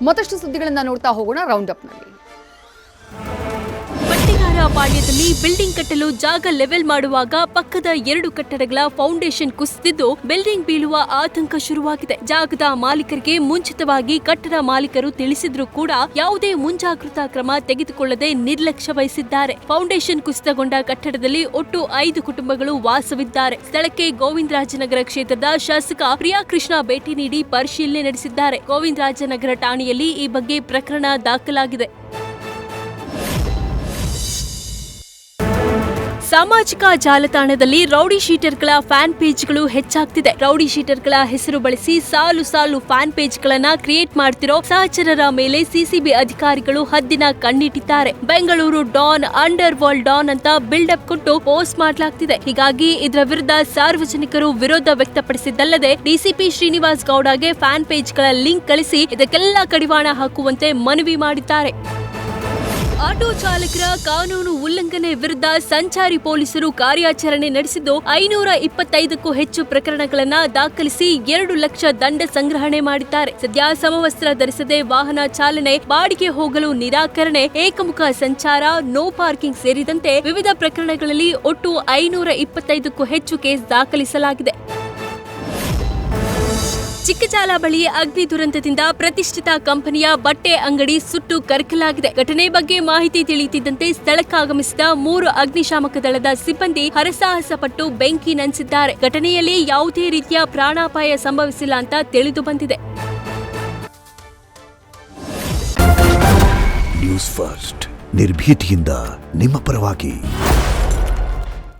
ಮತ್ತಷ್ಟು ಸುದ್ದಿಗಳನ್ನು ನೋಡ್ತಾ ಹೋಗೋಣ ರೌಂಡ್ ಅಪ್ನಲ್ಲಿ. ಬಟ್ಟೆಗಾರ ಪಾಳ್ಯದಲ್ಲಿ ಬಿಲ್ಡಿಂಗ್ ಕಟ್ಟಲು ಜಾಗ ಲೆವೆಲ್ ಮಾಡುವಾಗ ಪಕ್ಕದ 2 ಕಟ್ಟಡಗಳ ಫೌಂಡೇಶನ್ ಕುಸಿದಿದ್ದು ಬಿಲ್ಡಿಂಗ್ ಬೀಳುವ ಆತಂಕ ಶುರುವಾಗಿದೆ. ಜಾಗದ ಮಾಲೀಕರಿಗೆ ಮುಂಚಿತವಾಗಿ ಕಟ್ಟಡ ಮಾಲೀಕರು ತಿಳಿಸಿದ್ರೂ ಕೂಡ ಯಾವುದೇ ಮುಂಜಾಗೃತಾ ಕ್ರಮ ತೆಗೆದುಕೊಳ್ಳದೆ ನಿರ್ಲಕ್ಷ್ಯ ವಹಿಸಿದ್ದಾರೆ. ಫೌಂಡೇಶನ್ ಕುಸಿತಗೊಂಡ ಕಟ್ಟಡದಲ್ಲಿ ಒಟ್ಟು 5 ಕುಟುಂಬಗಳು ವಾಸವಿದ್ದಾರೆ. ಸ್ಥಳಕ್ಕೆ ಗೋವಿಂದರಾಜನಗರ ಕ್ಷೇತ್ರದ ಶಾಸಕ ಪ್ರಿಯಾಕೃಷ್ಣ ಭೇಟಿ ನೀಡಿ ಪರಿಶೀಲನೆ ನಡೆಸಿದ್ದಾರೆ. ಗೋವಿಂದರಾಜನಗರ ಠಾಣೆಯಲ್ಲಿ ಈ ಬಗ್ಗೆ ಪ್ರಕರಣ ದಾಖಲಾಗಿದೆ. ಸಾಮಾಜಿಕ ಜಾಲತಾಣದಲ್ಲಿ ರೌಡಿ ಶೀಟರ್ಗಳ ಫ್ಯಾನ್ ಪೇಜ್ಗಳು ಹೆಚ್ಚಾಗ್ತಿದೆ. ರೌಡಿ ಶೀಟರ್ಗಳ ಹೆಸರು ಬಳಸಿ ಸಾಲು ಸಾಲು ಫ್ಯಾನ್ ಪೇಜ್ಗಳನ್ನ ಕ್ರಿಯೇಟ್ ಮಾಡ್ತಿರೋ ಸಹಚರರ ಮೇಲೆ ಸಿಸಿಬಿ ಅಧಿಕಾರಿಗಳು ಹದ್ದಿನ ಕಣ್ಣಿಟ್ಟಿದ್ದಾರೆ. Bengaluru don, under world don ಅಂತ ಬಿಲ್ಡಪ್ ಕೊಟ್ಟು ಪೋಸ್ಟ್ ಮಾಡಲಾಗ್ತಿದೆ. ಹೀಗಾಗಿ ಇದರ ವಿರುದ್ಧ ಸಾರ್ವಜನಿಕರು ವಿರೋಧ ವ್ಯಕ್ತಪಡಿಸಿದ್ದಲ್ಲದೆ ಡಿಸಿಪಿ ಶ್ರೀನಿವಾಸ್ ಗೌಡಗೆ ಫ್ಯಾನ್ ಪೇಜ್ಗಳ ಲಿಂಕ್ ಕಳಿಸಿ ಇದಕ್ಕೆಲ್ಲ ಕಡಿವಾಣ ಹಾಕುವಂತೆ ಮನವಿ ಮಾಡಿದ್ದಾರೆ. ಆಟೋ ಚಾಲಕರ ಕಾನೂನು ಉಲ್ಲಂಘನೆ ವಿರುದ್ಧ ಸಂಚಾರಿ ಪೊಲೀಸರು ಕಾರ್ಯಾಚರಣೆ ನಡೆಸಿದ್ದು 525ಕ್ಕೂ ಹೆಚ್ಚು ಪ್ರಕರಣಗಳನ್ನು ದಾಖಲಿಸಿ 2 ಲಕ್ಷ ದಂಡ ಸಂಗ್ರಹಣೆ ಮಾಡಿದ್ದಾರೆ. ಸದ್ಯ ಸಮವಸ್ತ್ರ ಧರಿಸದೆ ವಾಹನ ಚಾಲನೆ, ಬಾಡಿಗೆ ಹೋಗಲು ನಿರಾಕರಣೆ, ಏಕಮುಖ ಸಂಚಾರ, ನೋ ಪಾರ್ಕಿಂಗ್ ಸೇರಿದಂತೆ ವಿವಿಧ ಪ್ರಕರಣಗಳಲ್ಲಿ ಒಟ್ಟು 525ಕ್ಕೂ ಹೆಚ್ಚು ಕೇಸ್ ದಾಖಲಿಸಲಾಗಿದೆ. ಚಿಕ್ಕಜಾಲ ಬಳಿ ಅಗ್ನಿ ದುರಂತದಿಂದ ಪ್ರತಿಷ್ಠಿತ ಕಂಪನಿಯ ಬಟ್ಟೆ ಅಂಗಡಿ ಸುಟ್ಟು ಕರಕಲಾಗಿದೆ. ಘಟನೆ ಬಗ್ಗೆ ಮಾಹಿತಿ ತಿಳಿಯುತ್ತಿದ್ದಂತೆ ಸ್ಥಳಕ್ಕಾಗಮಿಸಿದ 3 ಅಗ್ನಿಶಾಮಕ ದಳದ ಸಿಬ್ಬಂದಿ ಹರಸಾಹಸ ಪಟ್ಟು ಬೆಂಕಿ ನಂದಿಸಿದ್ದಾರೆ. ಘಟನೆಯಲ್ಲಿ ಯಾವುದೇ ರೀತಿಯ ಪ್ರಾಣಾಪಾಯ ಸಂಭವಿಸಿಲ್ಲ ಅಂತ ತಿಳಿದು ಬಂದಿದೆ. ನ್ಯೂಸ್ ಫಸ್ಟ್ ನಿರ್ಭೀತಿಯಿಂದ ನಿಮ್ಮ ಪರವಾಗಿ.